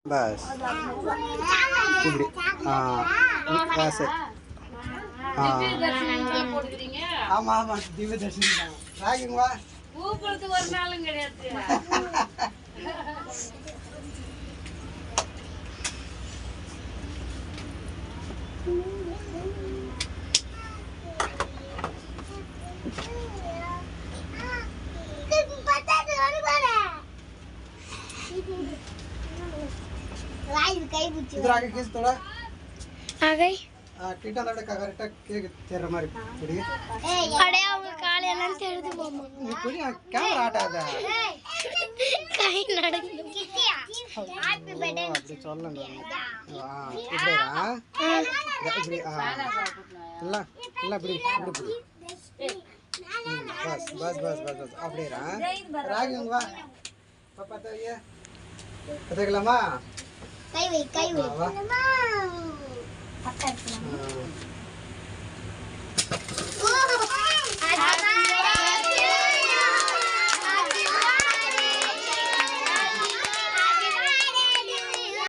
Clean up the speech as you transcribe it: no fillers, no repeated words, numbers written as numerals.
बस இப்படி बस ஆமா ஆமா திவ்ய தர்ஷன் தான் ராகிங் வா கூப்பிடுறது ஒரு நாளும் கிடையாது इधर आगे खींच थोड़ा आ गई कीटा लड़े का करेक्ट केक तेरे मारी कुड़ी अरे அவங்க கால் எல்லாம் தெரியுது மாமா நீ குடி கேமரா ஆட்டாத கை நடக்குது கிட்டியா ஹாப்பி பர்த்டே அப்படி சொல்லணும் இப்படிடா இப்படி இல்ல இல்ல இப்படி இப்படி बस बस बस बस बस அப்படிடா ராகிங் வா பாப்பா தவிய கதகலாமா கை வை அம்மா